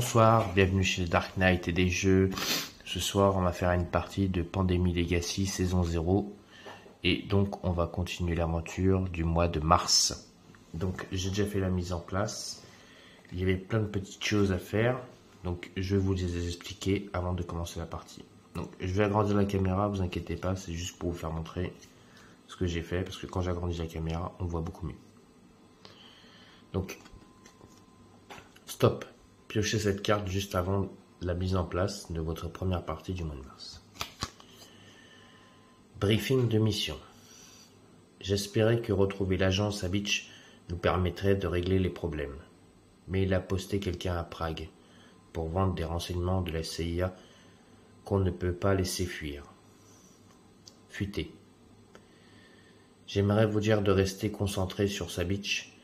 Bonsoir, bienvenue chez Dark Knight et des jeux. Ce soir, on va faire une partie de Pandémie Legacy saison 0. Et donc, on va continuer l'aventure du mois de mars. Donc, j'ai déjà fait la mise en place. Il y avait plein de petites choses à faire. Donc, je vais vous les expliquer avant de commencer la partie. Donc, je vais agrandir la caméra, vous inquiétez pas, c'est juste pour vous faire montrer ce que j'ai fait. Parce que quand j'agrandis la caméra, on voit beaucoup mieux. Donc, stop. Piochez cette carte juste avant la mise en place de votre première partie du mois de mars. Briefing de mission. J'espérais que retrouver l'agent Savitch nous permettrait de régler les problèmes. Mais il a posté quelqu'un à Prague pour vendre des renseignements de la CIA qu'on ne peut pas laisser fuir. Futé. J'aimerais vous dire de rester concentré sur Savitch,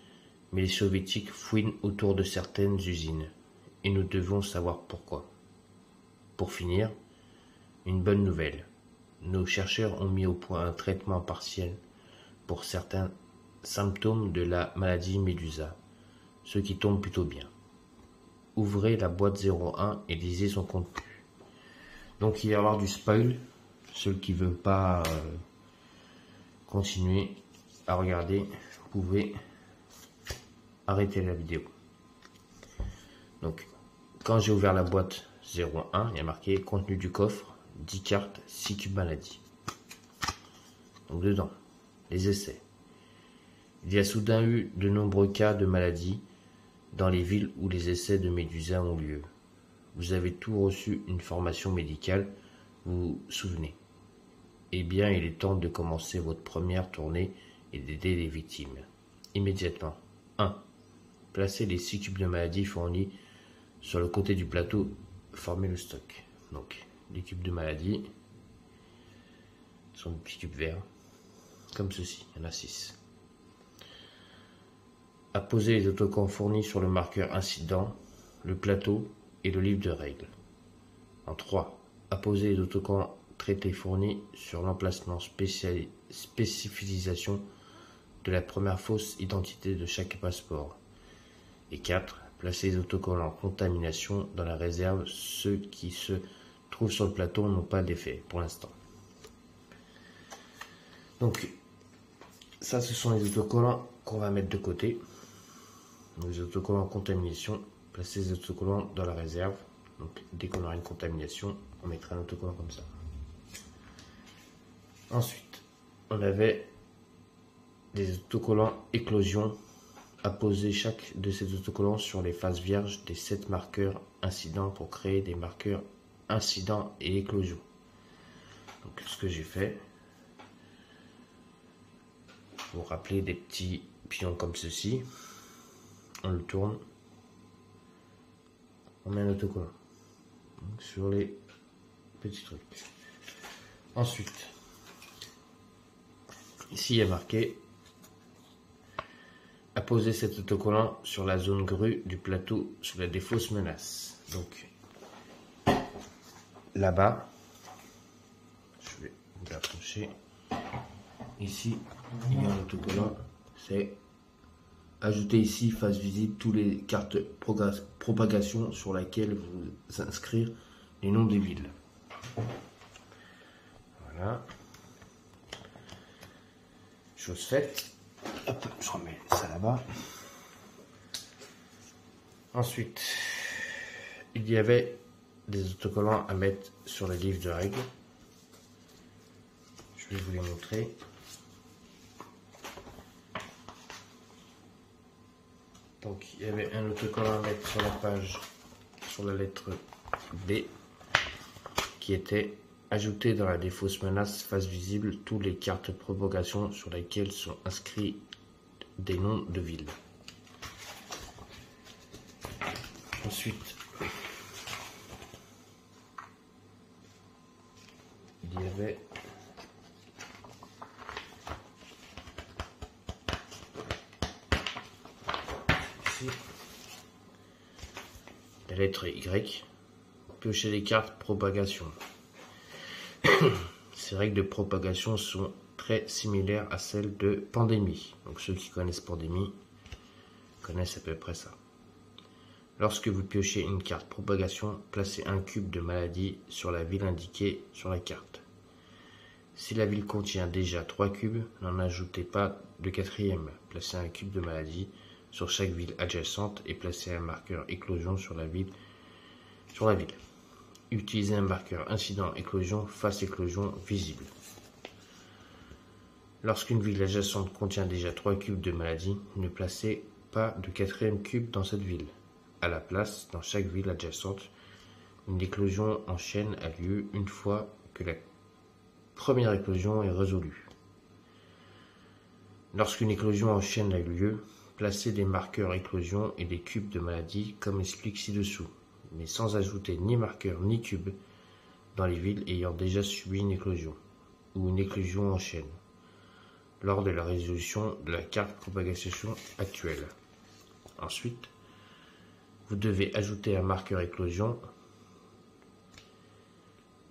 mais les soviétiques fouinent autour de certaines usines. Et nous devons savoir pourquoi. Pour finir, une bonne nouvelle. Nos chercheurs ont mis au point un traitement partiel pour certains symptômes de la maladie Médusa, ce qui tombe plutôt bien. Ouvrez la boîte 01 et lisez son contenu. Donc il va y avoir du spoil. Ceux qui ne veulent pas continuer à regarder, vous pouvez arrêter la vidéo. Donc, quand j'ai ouvert la boîte 01, il y a marqué contenu du coffre, 10 cartes, 6 cubes maladie. Donc dedans, les essais. Il y a soudain eu de nombreux cas de maladie dans les villes où les essais de Médusa ont lieu. Vous avez tous reçu une formation médicale, vous vous souvenez. Eh bien, il est temps de commencer votre première tournée et d'aider les victimes. Immédiatement. 1. Placez les 6 cubes de maladie fournis sur le côté du plateau, formez le stock. Donc, les cubes de maladie sont des petits cubes verts, comme ceci, il y en a 6. Apposez les autocollants fournis sur le marqueur incident, le plateau et le livre de règles. En 3. Apposez les autocollants traités fournis sur l'emplacement spécificisation de la première fausse identité de chaque passeport. Et 4. Placez les autocollants contamination dans la réserve. Ceux qui se trouvent sur le plateau n'ont pas d'effet pour l'instant. Donc, ça, ce sont les autocollants qu'on va mettre de côté. Donc, les autocollants contamination. Placez les autocollants dans la réserve. Donc, dès qu'on aura une contamination, on mettra un autocollant comme ça. Ensuite, on avait des autocollants éclosion. Apposer chaque de ces autocollants sur les faces vierges des 7 marqueurs incidents pour créer des marqueurs incidents et éclosion. Donc ce que j'ai fait, vous rappelez des petits pions comme ceci, on le tourne, on met un autocollant donc, sur les petits trucs. Ensuite, ici il y a marqué apposer cet autocollant sur la zone grue du plateau sous la défausse menace. Donc là-bas, je vais vous l'approcher. Ici, il y a un autocollant. C'est ajouter ici face visible toutes les cartes propagation sur laquelle vous inscrire les noms des villes. Voilà. Chose faite. Hop, je remets ça là-bas. Ensuite, il y avait des autocollants à mettre sur le livre de règles. Je vais vous les montrer. Donc, il y avait un autocollant à mettre sur la page, sur la lettre B, qui était ajouter dans la défausse menace face visible toutes les cartes propagation sur lesquelles sont inscrits des noms de villes. Ensuite, il y avait ici la lettre Y, piocher les cartes propagation. Ces règles de propagation sont très similaires à celles de Pandémie. Donc ceux qui connaissent Pandémie connaissent à peu près ça. Lorsque vous piochez une carte propagation, placez un cube de maladie sur la ville indiquée sur la carte. Si la ville contient déjà 3 cubes, n'en ajoutez pas de quatrième. Placez un cube de maladie sur chaque ville adjacente et placez un marqueur éclosion sur la ville. Utilisez un marqueur incident éclosion face éclosion visible. Lorsqu'une ville adjacente contient déjà 3 cubes de maladie, ne placez pas de quatrième cube dans cette ville. À la place, dans chaque ville adjacente, une éclosion en chaîne a lieu une fois que la première éclosion est résolue. Lorsqu'une éclosion en chaîne a eu lieu, placez des marqueurs éclosion et des cubes de maladie comme explique ci-dessous, mais sans ajouter ni marqueur ni cube dans les villes ayant déjà subi une éclosion ou une éclosion en chaîne lors de la résolution de la carte propagation actuelle. Ensuite, vous devez ajouter un marqueur éclosion,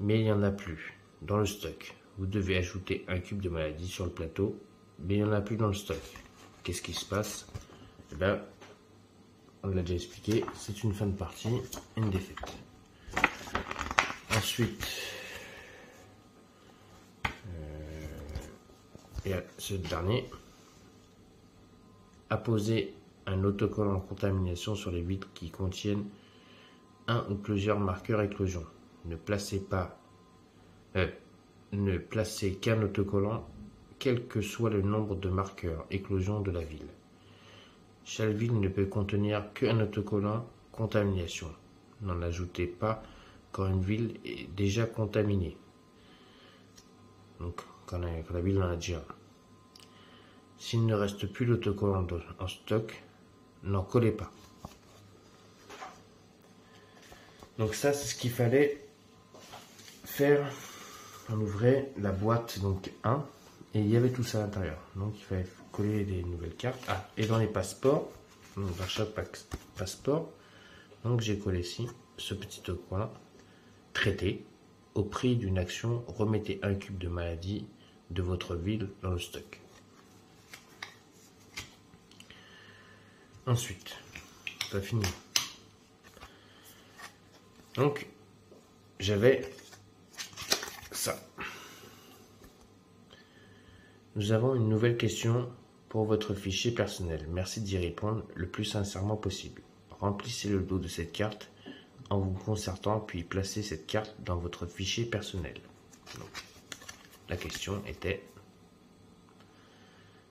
mais il n'y en a plus dans le stock. Vous devez ajouter un cube de maladie sur le plateau, mais il n'y en a plus dans le stock. Qu'est-ce qui se passe? Eh bien, on l'a déjà expliqué, c'est une fin de partie, une défaite. Ensuite, il y a ce dernier. Apposer un autocollant contamination sur les vitres qui contiennent un ou plusieurs marqueurs éclosion. Ne placez qu'un autocollant, quel que soit le nombre de marqueurs éclosion de la ville. Chaque ville ne peut contenir qu'un autocollant contamination. N'en ajoutez pas quand une ville est déjà contaminée. Donc, quand la ville en a déjà un. S'il ne reste plus d'autocollant en stock, n'en collez pas. Donc ça, c'est ce qu'il fallait faire. On ouvrait la boîte donc 1 et il y avait tout ça à l'intérieur. Donc il fallait coller des nouvelles cartes. Ah, et dans les passeports, donc dans chaque passeport, donc j'ai collé ici ce petit autocollant traité au prix d'une action. Remettez un cube de maladie de votre ville dans le stock. Ensuite, pas fini. Donc, j'avais ça. Nous avons une nouvelle question pour votre fichier personnel. Merci d'y répondre le plus sincèrement possible. Remplissez le dos de cette carte en vous concertant, puis placez cette carte dans votre fichier personnel. Donc, la question était: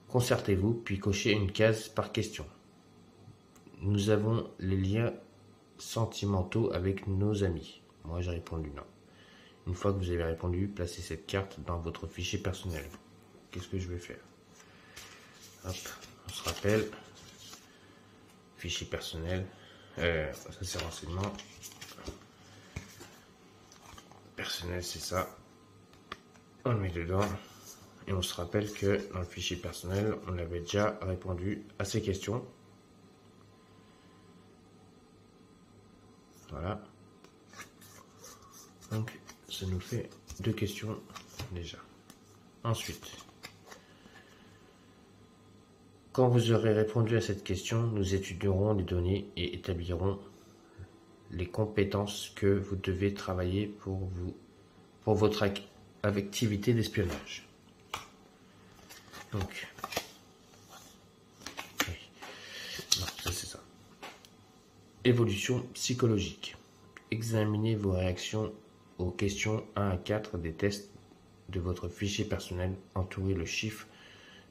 concertez-vous, puis cochez une case par question. Nous avons les liens sentimentaux avec nos amis. Moi, j'ai répondu non. Une fois que vous avez répondu, placez cette carte dans votre fichier personnel. Qu'est-ce que je vais faire? Hop, on se rappelle. Fichier personnel. Ça, c'est renseignement. Personnel, c'est ça. On le met dedans. Et on se rappelle que dans le fichier personnel, on avait déjà répondu à ces questions. Voilà. Donc, ça nous fait 2 questions déjà. Ensuite, quand vous aurez répondu à cette question, nous étudierons les données et établirons les compétences que vous devez travailler pour votre activité d'espionnage. Donc, oui. Non, ça c'est ça. Évolution psychologique. Examinez vos réactions aux questions 1 à 4 des tests de votre fichier personnel. Entourez le chiffre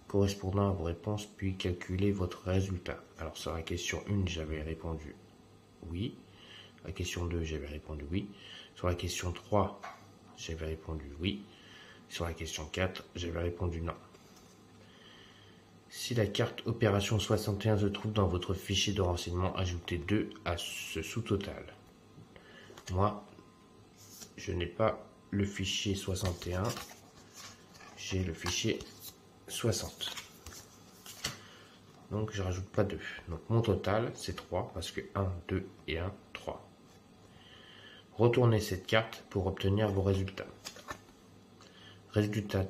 correspondant à vos réponses, puis calculez votre résultat. Alors sur la question 1, j'avais répondu oui. La question 2, j'avais répondu oui. Sur la question 3, j'avais répondu oui. Sur la question 4, j'avais répondu non. Si la carte Opération 61 se trouve dans votre fichier de renseignement, ajoutez 2 à ce sous-total. Moi, je n'ai pas le fichier 61, j'ai le fichier 60. Donc, je ne rajoute pas 2. Donc, mon total, c'est 3, parce que 1, 2 et 1, 3. Retournez cette carte pour obtenir vos résultats. Résultat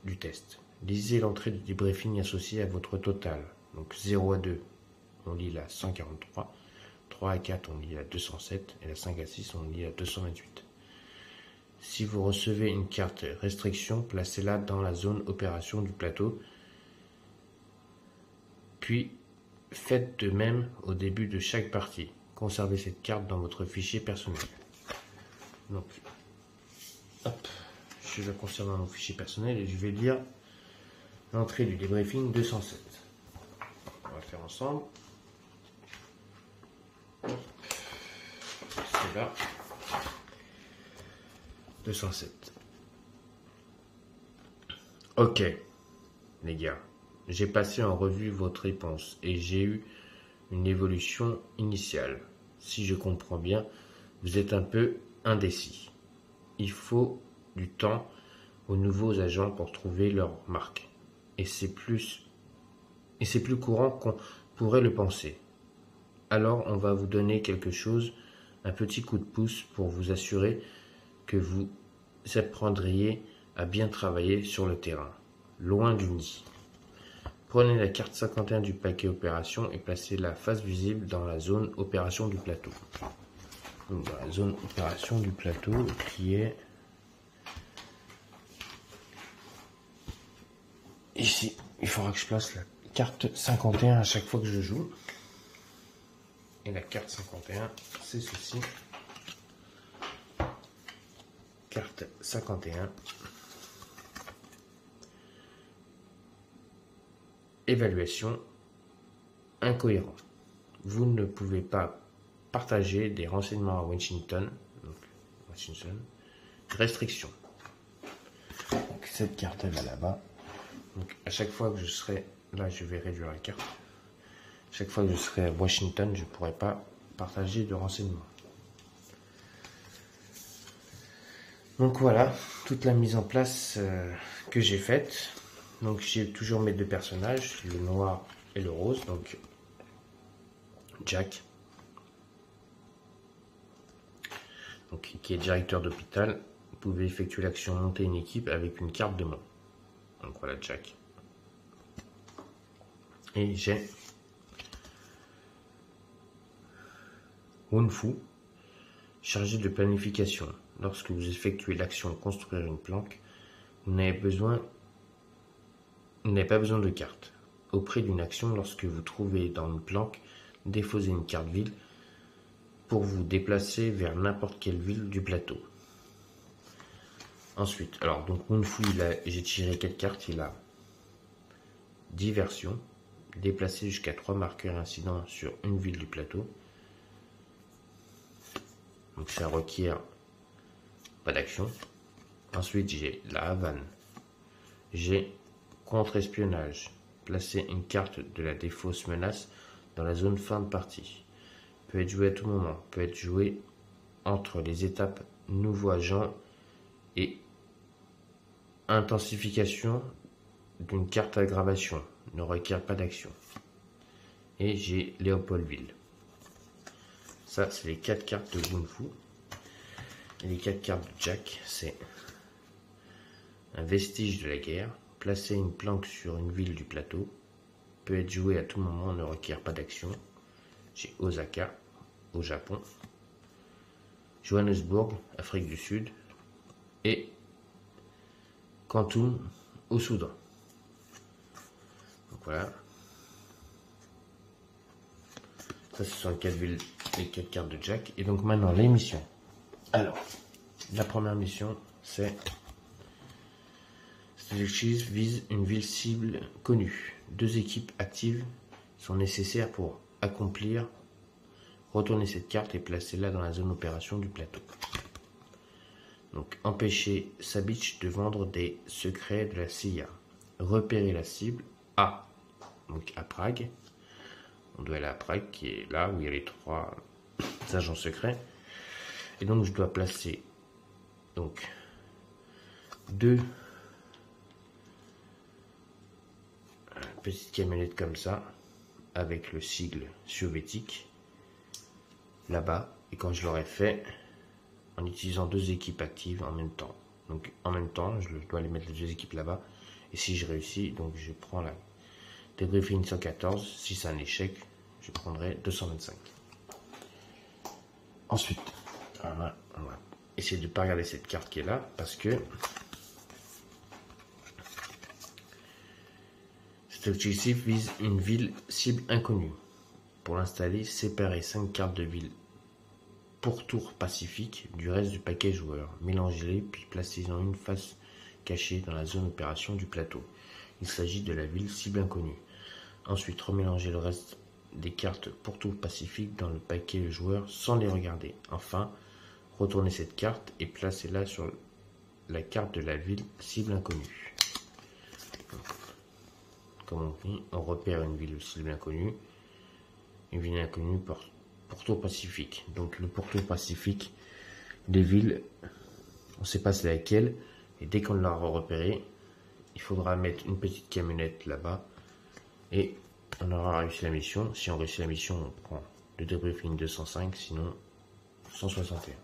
du test. Lisez l'entrée de débriefing associée à votre total. Donc 0 à 2, on lit la 143. 3 à 4, on lit la 207. Et la 5 à 6, on lit la 228. Si vous recevez une carte restriction, placez-la dans la zone opération du plateau. Puis, faites de même au début de chaque partie. Conservez cette carte dans votre fichier personnel. Donc, hop, je vais conserver dans mon fichier personnel et je vais lire l'entrée du débriefing 207. On va faire ensemble. C'est là. 207. Ok, les gars. J'ai passé en revue votre réponse et j'ai eu une évolution initiale. Si je comprends bien, vous êtes un peu indécis. Il faut du temps aux nouveaux agents pour trouver leur marque. Et c'est plus courant qu'on pourrait le penser. Alors on va vous donner quelque chose, un petit coup de pouce pour vous assurer que vous apprendriez à bien travailler sur le terrain, loin du nid. Prenez la carte 51 du paquet opération et placez-la face visible dans la zone opération du plateau. Donc, dans la zone opération du plateau qui est ici. Il faudra que je place la carte 51 à chaque fois que je joue. Et la carte 51, c'est ceci. Carte 51. Évaluation incohérent. Vous ne pouvez pas partager des renseignements à Washington. Donc, Washington. Restriction. Donc, cette carte elle va là-bas. Donc à chaque fois que je serai là, je vais réduire la carte. Chaque fois que je serai à Washington, je ne pourrai pas partager de renseignements. Donc voilà, toute la mise en place que j'ai faite. Donc j'ai toujours mes deux personnages, le noir et le rose. Donc Jack, donc, qui est directeur d'hôpital. Vous pouvez effectuer l'action monter une équipe avec une carte de main. Donc voilà Jack. Et j'ai Wun-Fu, chargé de planification. Lorsque vous effectuez l'action construire une planque, vous n'avez pas besoin de carte. Auprès d'une action, lorsque vous trouvez dans une planque, déposez une carte ville pour vous déplacer vers n'importe quelle ville du plateau. Ensuite, alors donc Wun-Fu, j'ai tiré 4 cartes, il a diversion, déplacer jusqu'à 3 marqueurs incidents sur une ville du plateau. Donc ça requiert pas d'action. Ensuite j'ai la Havane. J'ai contre-espionnage. Placer une carte de la défausse menace dans la zone fin de partie. Peut être joué à tout moment. Peut être joué entre les étapes nouveau agent et intensification d'une carte aggravation. Ne requiert pas d'action. Et j'ai Léopoldville. Ça, c'est les 4 cartes de Wun-Fu. Et les 4 cartes de Jack, c'est un vestige de la guerre. Placer une planque sur une ville du plateau. Peut être joué à tout moment, ne requiert pas d'action. J'ai Osaka, au Japon. Johannesburg, Afrique du Sud. Et Khartoum, au Soudan. Donc voilà. Ça, ce sont les 4 cartes de Jack. Et donc maintenant, les missions. Alors, la première mission, c'est cet objectif vise une ville cible connue. 2 équipes actives sont nécessaires pour accomplir. Retournez cette carte et placez-la dans la zone opération du plateau. Donc, empêcher Sabich de vendre des secrets de la CIA. Repérer la cible A. Donc à Prague. On doit aller à Prague, qui est là où il y a les 3 agents secrets. Et donc je dois placer donc 2 petites camionnettes comme ça, avec le sigle soviétique là-bas. Et quand je l'aurai fait, en utilisant 2 équipes actives en même temps. Donc en même temps, je dois aller mettre les 2 équipes là-bas. Et si je réussis, donc je prends la débriefing 114. Si c'est un échec, je prendrai 225. Ensuite, on va essayer de ne pas regarder cette carte qui est là, parce que cet objectif vise une ville cible inconnue. Pour l'installer, séparez 5 cartes de ville pour tour pacifique du reste du paquet joueur. Mélangez-les, puis placez-en une face cachée dans la zone opération du plateau. Il s'agit de la ville cible inconnue. Ensuite, remélangez le reste des cartes pour tour pacifique dans le paquet joueur sans les regarder. Enfin, retournez cette carte et placez-la sur la carte de la ville cible inconnue. Donc, comme on dit, on repère une ville cible inconnue. Une ville inconnue pour tour pacifique. Donc le pourtour pacifique des villes, on ne sait pas c'est laquelle, et dès qu'on l'aura repéré, il faudra mettre une petite camionnette là-bas et on aura réussi la mission. Si on réussit la mission, on prend le débriefing 205, sinon 161.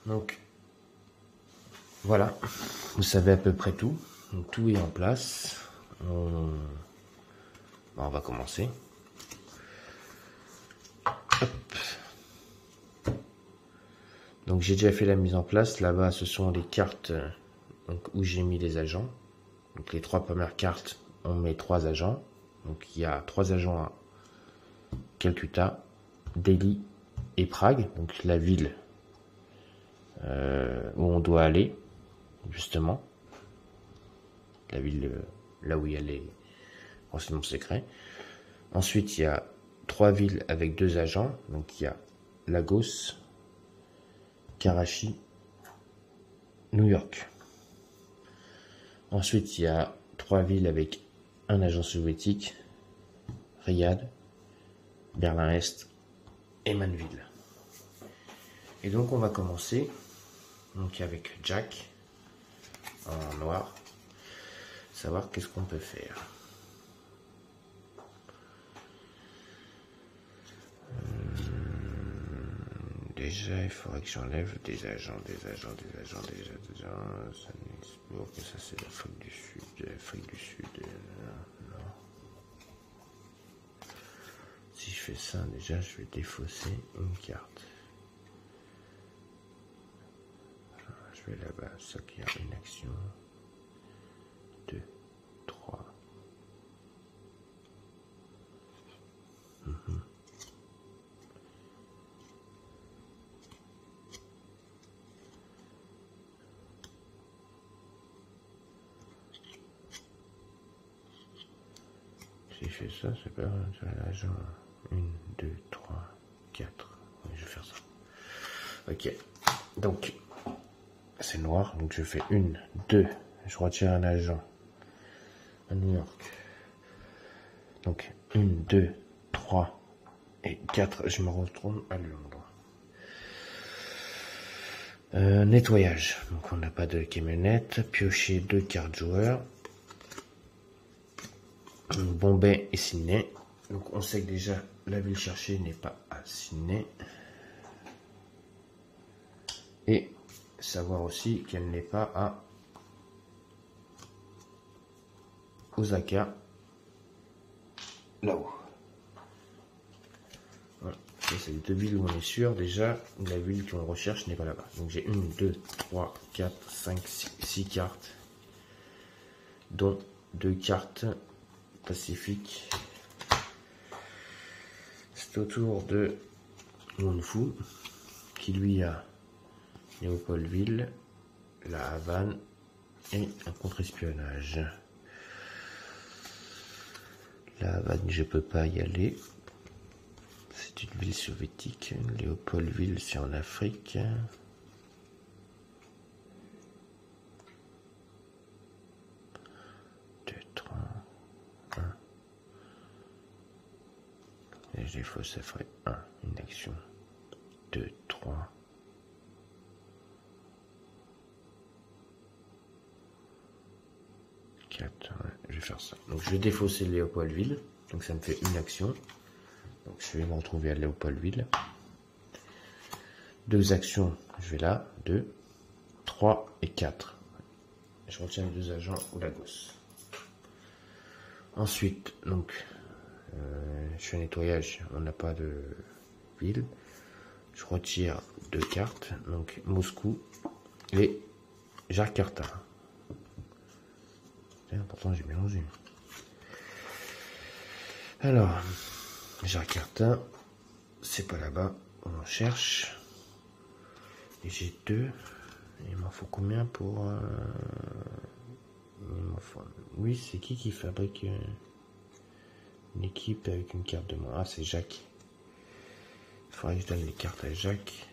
Donc voilà, vous savez à peu près tout. Donc, tout est en place. On va commencer. Hop. Donc j'ai déjà fait la mise en place. Là-bas, ce sont les cartes où j'ai mis les agents. Donc les 3 premières cartes, on met 3 agents. Donc il y a 3 agents à Calcutta, Delhi et Prague. Donc la ville où on doit aller, justement. La ville là où il y a les renseignements secrets. Ensuite, il y a 3 villes avec 2 agents. Donc il y a Lagos, Karachi, New York. Ensuite, il y a 3 villes avec un agent soviétique, Riyad, Berlin-Est et Manville. Et donc on va commencer donc avec Jack en noir, savoir qu'est-ce qu'on peut faire. Déjà, il faudrait que j'enlève des agents. Ça c'est l'Afrique du Sud. Non. Si je fais ça, déjà, je vais défausser une carte. Je vais là-bas, ça qui a une action. 2, 3. Si je fais ça, c'est pas l'agent. 1, 2, 3, 4. Oui, je vais faire ça. Ok. Donc, c'est noir. Donc, je fais 1, 2. Je retire un agent à New York. Donc, 1, 2, 3 et 4. Je me retourne à Londres. Nettoyage. Donc, on n'a pas de camionnette. Piocher 2 cartes joueurs. Bombay et Sydney. Donc on sait que déjà la ville cherchée n'est pas à Sydney. Et savoir aussi qu'elle n'est pas à Osaka, là-haut. Voilà. C'est les 2 villes où on est sûr déjà la ville qu'on recherche n'est pas là-bas. Donc j'ai 1, 2, 3, 4, 5, 6 cartes, dont 2 cartes pacifiques. C'est au tour de Wonfu, qui lui a Léopoldville, la Havane et un contre-espionnage. La Havane, je peux pas y aller. C'est une ville soviétique. Léopoldville, c'est en Afrique. 2, 3, 1. Et je défausse, ça ferait 1, une action. 2, 3. 4, ouais, je vais faire ça. Donc je vais défausser Léopoldville. Donc ça me fait une action. Donc je vais me retrouver à Léopoldville. 2 actions, je vais là. 2, 3 et 4. Je retiens les 2 agents ou Lagos. Ensuite, donc, Je fais un nettoyage, on n'a pas de ville. Je retire 2 cartes, donc Moscou et Jakarta. Pourtant j'ai mélangé. Alors, Jakarta, c'est pas là-bas, on cherche. Et j'ai 2. Il m'en faut combien pour... Oui, c'est qui fabrique une équipe avec une carte de moins? Ah, c'est Jacques. Il faudrait que je donne les cartes à Jacques.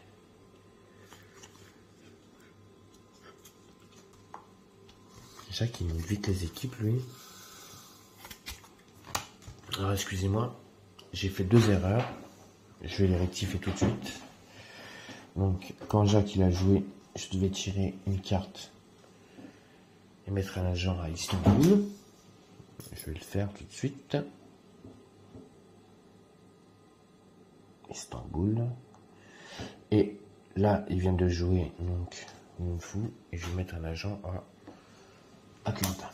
Jacques, il monte vite les équipes, lui. Alors, excusez-moi, j'ai fait 2 erreurs. Je vais les rectifier tout de suite. Donc, quand Jacques il a joué, je devais tirer une carte et mettre un agent à Istanbul. Je vais le faire tout de suite. Istanbul. Et là, il vient de jouer donc une fou et je vais mettre un agent à Atlanta.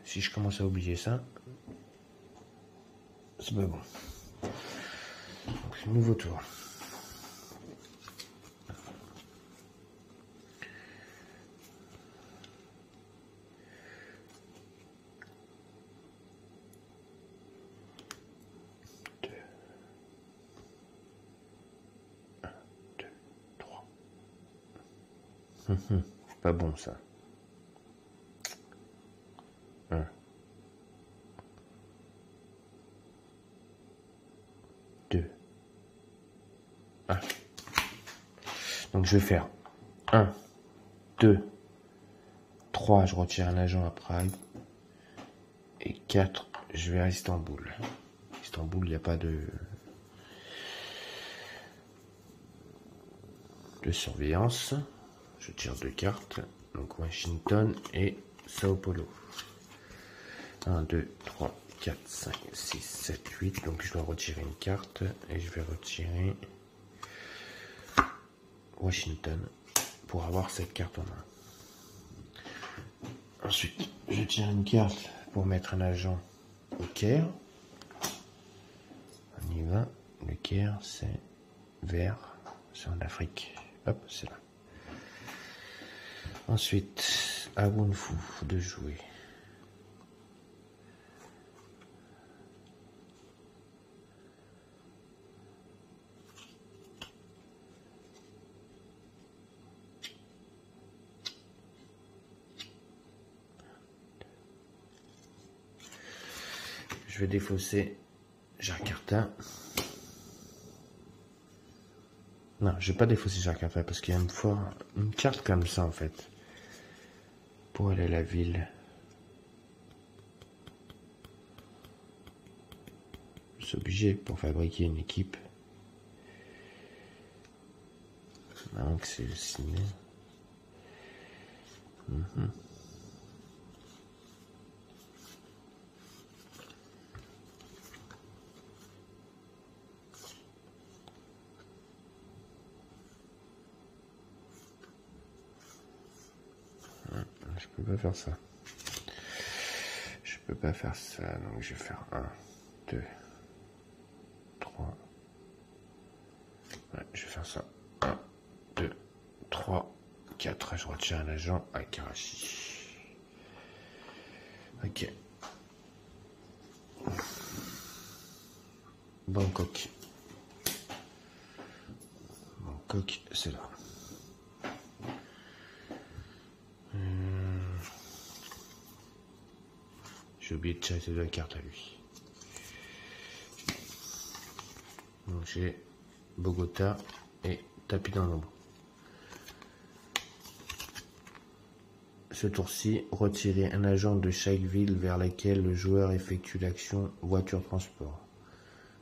Si je commence à oublier ça, c'est pas bon. Donc, nouveau tour. Pas bon ça. 1, 2, 1. Donc je vais faire 1, 2, 3, je retire un agent à Prague. Et 4, je vais à Istanbul. Istanbul, il n'y a pas de surveillance. Je tire 2 cartes. Donc Washington et Sao Paulo. 1, 2, 3, 4, 5, 6, 7, 8. Donc je dois retirer une carte. Et je vais retirer Washington pour avoir cette carte en main. Ensuite, je tire une carte pour mettre un agent au Caire. On y va. Le Caire, c'est vert. C'est en Afrique. Hop, c'est là. Ensuite, à Wunfu de jouer. Je vais défausser Jakarta. Non, je vais pas défausser Jakarta parce qu'il y a une carte comme ça en fait. Pour aller à la ville. Je suis obligé pour fabriquer une équipe. Donc c'est le ciné. Je peux pas faire ça. Je peux pas faire ça. Donc je vais faire 1, 2, 3. Ouais, je vais faire ça. 1, 2, 3, 4. Je retire un agent à Karachi. Ok. Bangkok. Bangkok, c'est là. J'ai oublié de tirer ces 2 cartes à lui. Donc j'ai Bogota et tapis dans l'ombre. Ce tour-ci, retirer un agent de chaque ville vers laquelle le joueur effectue l'action voiture transport.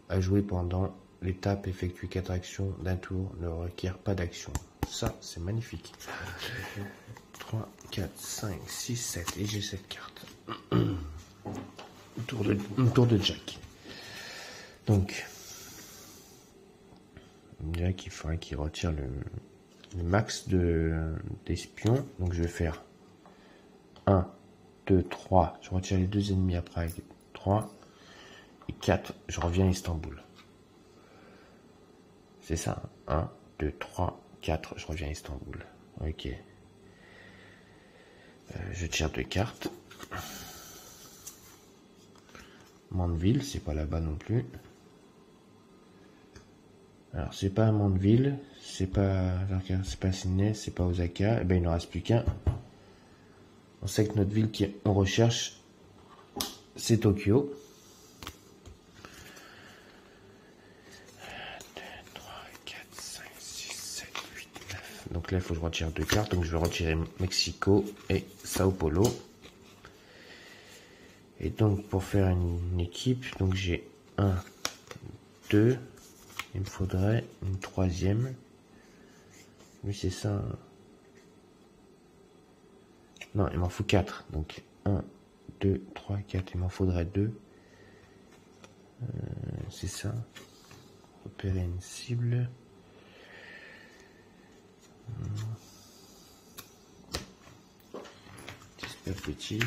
À jouer pendant l'étape effectuer 4 actions d'un tour ne requiert pas d'action. Ça, c'est magnifique. 3, 4, 5, 6, 7 et j'ai cette carte. Tour de Jack. Donc, Jack, il faudrait qu'il retire le max d'espions. Donc, je vais faire 1, 2, 3. Je retire les 2 ennemis après. 3 et 4, je reviens à Istanbul. C'est ça, 1, 2, 3, 4, je reviens à Istanbul. Ok. Je tire 2 cartes. Mandeville, c'est pas là-bas non plus. Alors, c'est pas Mandeville, c'est pas Sydney, c'est pas Osaka. Eh ben, il ne reste plus qu'un. On sait que notre ville qu'on recherche, c'est Tokyo. 2, 3, 4, 5, 6, 7, 8, 9. Donc là, il faut que je retire 2 cartes. Donc, je vais retirer Mexico et Sao Paulo. Et donc, pour faire une équipe, donc j'ai 1, 2. Il me faudrait une troisième. Oui, c'est ça. Non, il m'en faut 4. Donc 1, 2, 3, 4. Il m'en faudrait 2. C'est ça. Repérer une cible. J'espère que bêtise.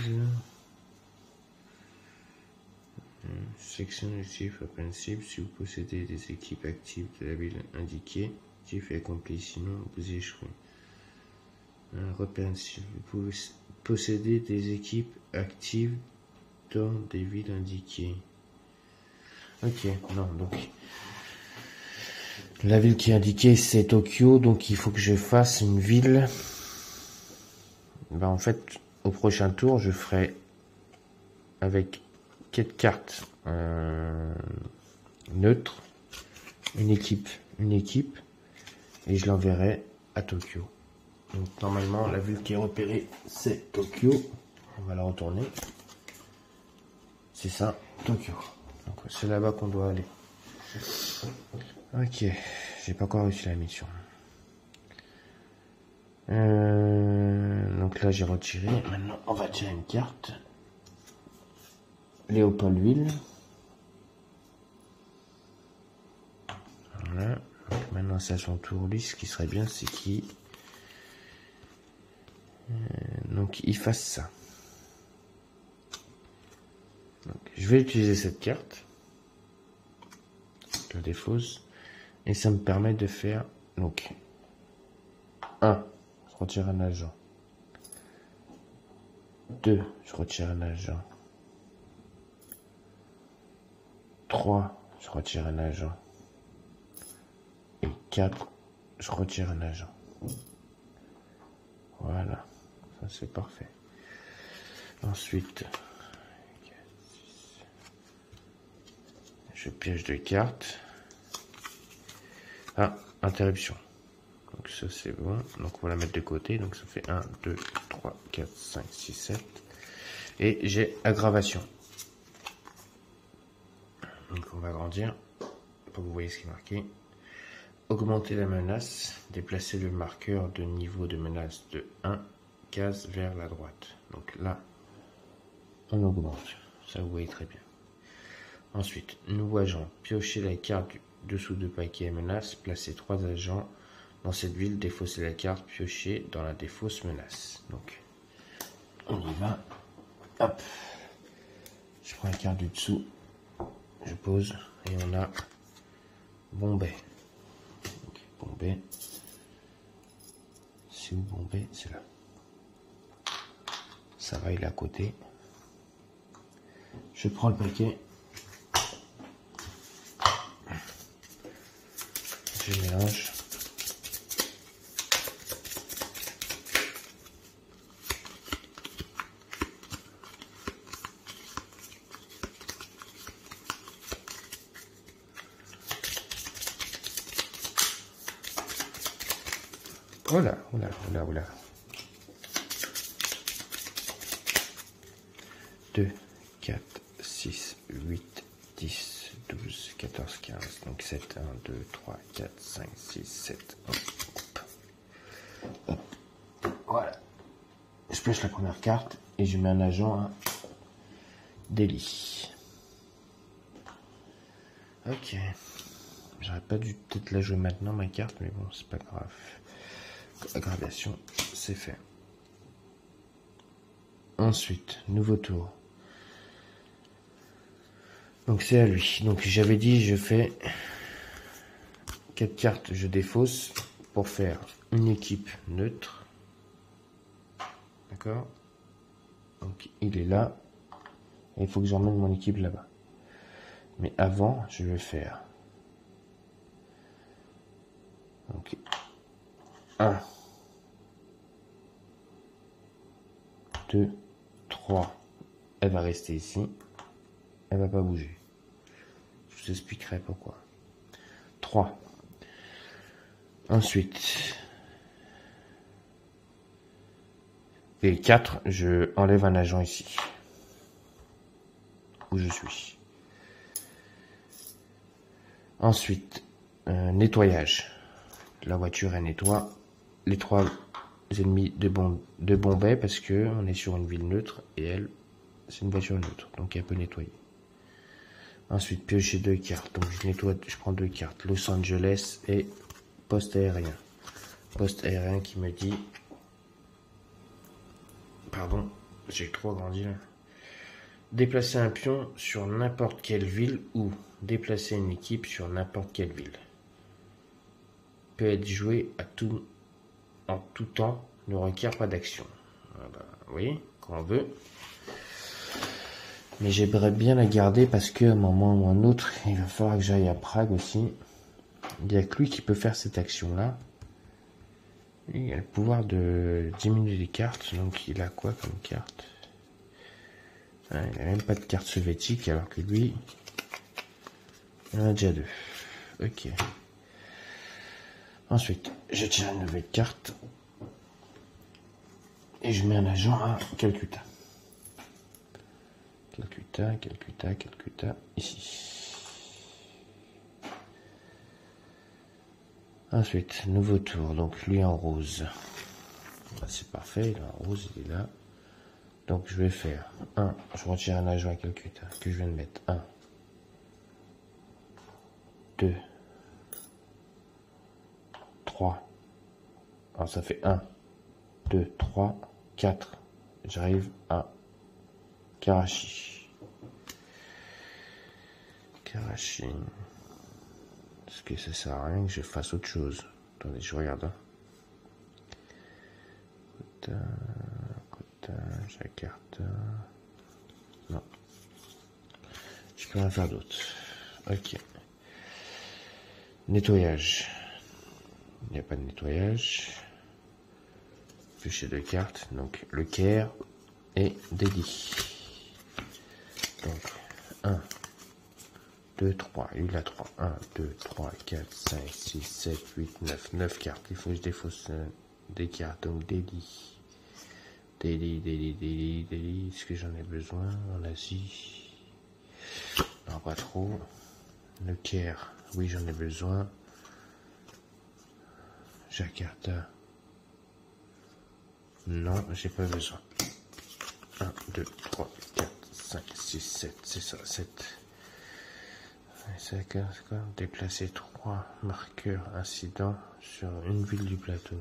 Section active open cible. Si vous possédez des équipes actives de la ville indiquée, l'actif est accompli, sinon vous échouez. Repère une cible. Vous possédez des équipes actives dans des villes indiquées. Ok, non, donc la ville qui est indiquée c'est Tokyo, donc il faut que je fasse une ville. Ben, en fait, au prochain tour, je ferai avec 4 cartes neutres, une équipe, et je l'enverrai à Tokyo. Donc normalement, la ville qui est repérée, c'est Tokyo. On va la retourner. C'est ça, Tokyo. Donc c'est là-bas qu'on doit aller. Ok, j'ai pas encore réussi la mission. Donc là, j'ai retiré. Maintenant, on va tirer une carte. Léopoldville. Voilà. Donc maintenant, c'est à son tour. Lui, ce qui serait bien, c'est qu'il donc il fasse ça. Donc, je vais utiliser cette carte. Je la défausse. Et ça me permet de faire donc 1. Je retire un agent. 2. Je retire un agent. 3. Je retire un agent. Et 4. Je retire un agent. Voilà. Ça c'est parfait. Ensuite, je piège 2 cartes. Ah, interruption. Donc ça c'est bon. Donc on va la mettre de côté. Donc ça fait 1, 2, 3, 4, 5, 6, 7. Et j'ai aggravation. Donc on va agrandir pour que vous voyez ce qui est marqué. Augmenter la menace. Déplacer le marqueur de niveau de menace de 1 case vers la droite. Donc là, on augmente. Ça vous voyez très bien. Ensuite, nouveau agent. Piocher la carte du dessous de paquet menace. Placer 3 agents dans cette ville. Défausser la carte. Piocher dans la défausse menace. Donc, on y va. Hop. Je prends la carte du dessous. Je pose. Et on a Bombay. Donc, Bombay. C'est où Bombay? C'est là. Ça va, il est à côté. Je prends le paquet. Je mélange. Oula, oula, oula, oula. 2, 4, 6, 8, 10, 12, 14, 15. Donc 7, 1, 2, 3, 4, 5, 6, 7. Hop. Hop. Voilà. Je pioche la première carte et je mets un agent à Delhi. Ok. J'aurais pas dû peut-être la jouer maintenant, ma carte, mais bon, c'est pas grave. Aggravation, c'est fait. Ensuite, nouveau tour. Donc c'est à lui. Donc j'avais dit je fais 4 cartes, je défausse pour faire une équipe neutre. D'accord? Donc il est là. Et il faut que j'emmène mon équipe là-bas. Mais avant, je vais faire donc 1, 2, 3. Elle va rester ici. Elle va pas bouger. Je vous expliquerai pourquoi. 3. Ensuite, et 4, je enlève un agent ici. Où je suis. Ensuite, nettoyage. La voiture, elle nettoie les 3 ennemis de Bombay parce que on est sur une ville neutre et elle, c'est une voiture neutre. Donc elle peut nettoyer. Ensuite, piocher 2 cartes. Donc je nettoie, je prends 2 cartes. Los Angeles et poste aérien. Poste aérien qui me dit... Pardon, j'ai trop agrandi là. Déplacer un pion sur n'importe quelle ville ou déplacer une équipe sur n'importe quelle ville. Peut être joué en tout temps, ne requiert pas d'action. Voilà, oui, quand on veut. Mais j'aimerais bien la garder parce qu'à un moment ou un autre, il va falloir que j'aille à Prague aussi. Il n'y a que lui qui peut faire cette action-là. Il a le pouvoir de diminuer les cartes, donc il a quoi comme carte? Il n'a même pas de carte soviétique, alors que lui, il en a déjà 2. Ok. Ensuite, je tire une nouvelle carte. Et je mets un agent à Calcutta. Calcutta, ici. Ensuite, nouveau tour, donc lui en rose. C'est parfait, il est en rose, il est là. Donc je vais faire 1, je retire un agent à Calcutta, que je viens de mettre. 1, 2, 3. Alors ça fait 1, 2, 3, 4. J'arrive à Karachi. Est-ce que ça sert à rien que je fasse autre chose? Attendez, je regarde. Jakarta. Non. Je peux rien faire d'autre. Ok. Nettoyage. Il n'y a pas de nettoyage. Piocher 2 cartes. Donc le Caire et Delhi. Donc 1, 2, 3. Il a 3. 1, 2, 3, 4, 5, 6, 7, 8, 9. 9 cartes. Il faut que je défausse des cartes. Donc Delhi. Delhi. Est-ce que j'en ai besoin en Asie? Non, pas trop. Le Caire. Oui, j'en ai besoin. Jakarta. Non, j'ai pas besoin. 1, 2, 3, 4, 5, 6, 7. C'est ça, 7. C'est quoi? Déplacer 3 marqueurs incidents sur une ville du plateau.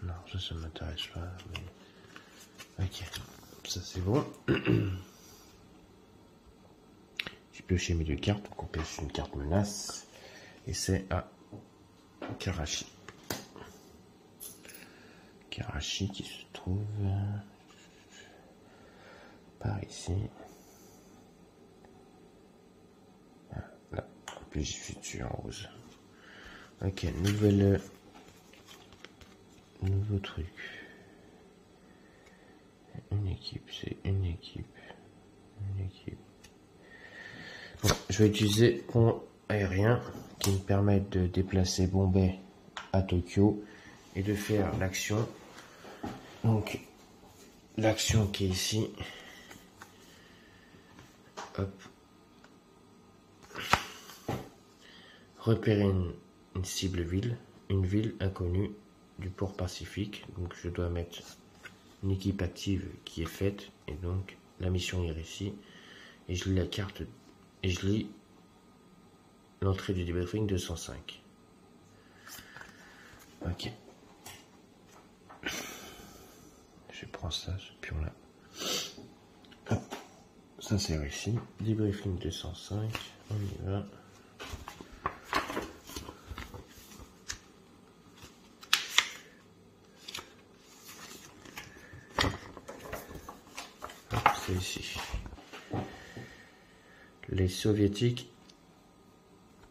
Non, ça m'intéresse pas. Mais... ok, ça c'est bon. J'ai pioché mes 2 cartes, donc on pioche une carte menace. Et c'est à Karachi. Karachi qui se trouve par ici. Ah, là, en plus j'y suis dessus en rose. Ok, nouveau truc. Une équipe, c'est une équipe. Bon, je vais utiliser pont aérien qui me permet de déplacer Bombay à Tokyo et de faire l'action. Donc, l'action qui est ici. Hop. Repérer une cible ville, une ville inconnue du port Pacifique. Donc, je dois mettre une équipe active qui est faite et donc la mission est ici. Et je lis la carte et je lis l'entrée du débriefing 205. Ok. Je prends ça, ce pion là. Hop. ça c'est réussi. Debriefing 205, on y va. C'est ici. Les soviétiques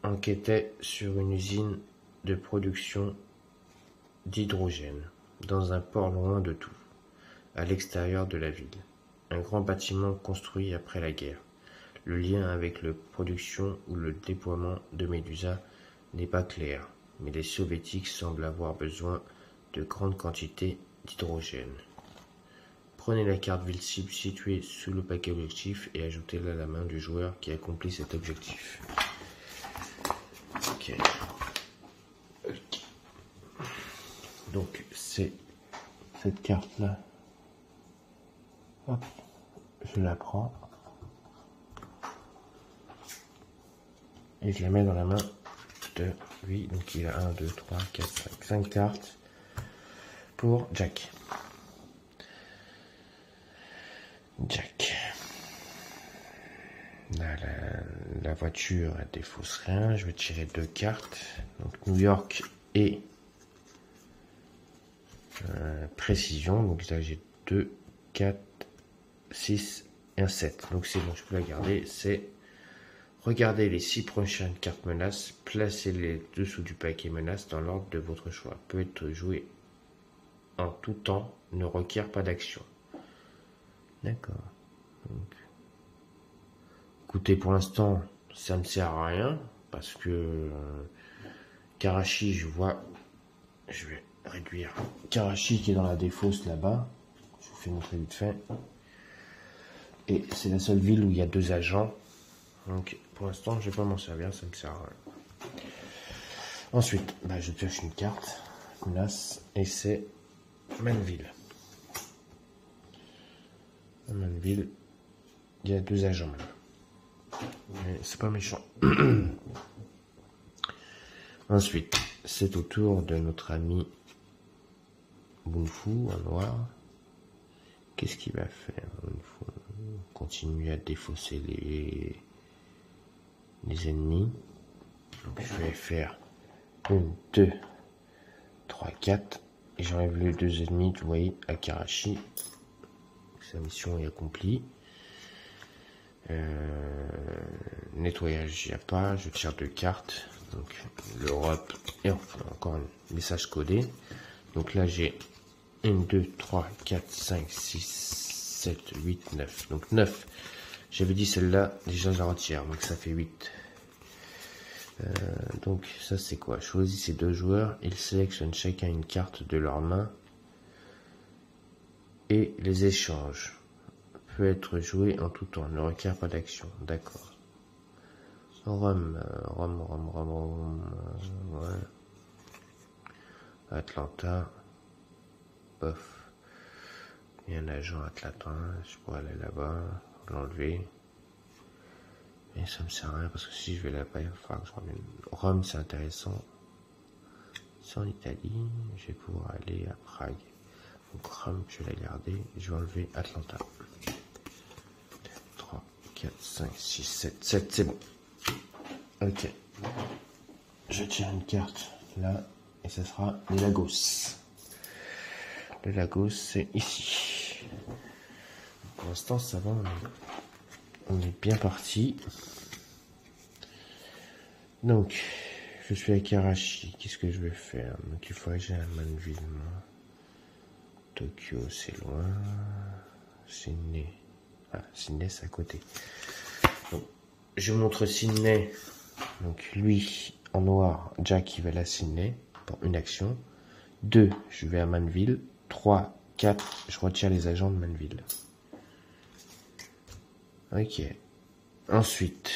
enquêtaient sur une usine de production d'hydrogène dans un port loin de tout, à l'extérieur de la ville. Un grand bâtiment construit après la guerre. Le lien avec la production ou le déploiement de Medusa n'est pas clair, mais les soviétiques semblent avoir besoin de grandes quantités d'hydrogène. Prenez la carte ville cible située sous le paquet objectif et ajoutez-la à la main du joueur qui accomplit cet objectif. Ok. Donc c'est cette carte là. Hop, je la prends et je la mets dans la main de lui. Donc il a 1, 2, 3, 4, 5 cartes pour Jack. Là, la voiture elle défausse rien. Je vais tirer 2 cartes. Donc New York et précision. Donc là j'ai 2, 4, 6 et un 7. Donc c'est bon, je peux la garder. C'est regardez les 6 prochaines cartes menaces. Placez-les dessous du paquet menace dans l'ordre de votre choix. Peut être joué en tout temps. Ne requiert pas d'action. D'accord. Donc, écoutez, pour l'instant, ça ne sert à rien parce que Karachi, je vais réduire Karachi qui est dans la défausse là-bas. Je vous fais montrer vite fait. Et c'est la seule ville où il y a 2 agents. Donc, pour l'instant, je ne vais pas m'en servir, ça ne me sert à rien. Ensuite, je pioche une carte, menace, et c'est Manville. À Manville, il y a 2 agents là. Mais c'est pas méchant. Ensuite, c'est au tour de notre ami Bunfu en noir. Qu'est-ce qu'il va faire? Bunfu continue à défausser les ennemis. Donc je vais faire 1, 2, 3, 4. Et j'enlève les 2 ennemis, vous voyez, à Karachi. Sa mission est accomplie. Nettoyage, il n'y a pas. Je tire 2 cartes. Donc l'Europe et enfin, encore un message codé. Donc là j'ai 1, 2, 3, 4, 5, 6, 7, 8, 9. Donc 9. J'avais dit celle-là, déjà je la retire. Donc ça fait 8. Donc ça c'est quoi? Choisissez 2 joueurs. Ils sélectionnent chacun une carte de leur main et les échangent. Peut être joué en tout temps, ne requiert pas d'action. D'accord. Rome, ouais. Atlanta. Bof. Il y a un agent Atlanta, je pourrais aller là-bas, l'enlever. Mais ça me sert à rien parce que si je vais là-bas, il va falloir que je ramène. Rome, c'est intéressant. C'est en Italie, je vais pouvoir aller à Prague. Donc Rome, je vais la garder. Je vais enlever Atlanta. 3, 4, 5, 6, 7, 7, c'est bon. Ok. Je tire une carte là et ça sera les Lagos. Le Lagos, c'est ici. Pour l'instant, ça va. On est bien parti. Donc, je suis à Karachi. Qu'est-ce que je vais faire? Donc, il faudrait que j'aille à Manville. Tokyo, c'est loin. Sydney. Ah, Sydney, c'est à côté. Donc, je montre Sydney. Donc, lui, en noir, Jack, il va à Sydney pour une action. 2, je vais à Manville. 3, 4, je retire les agents de Manville. Ok. Ensuite,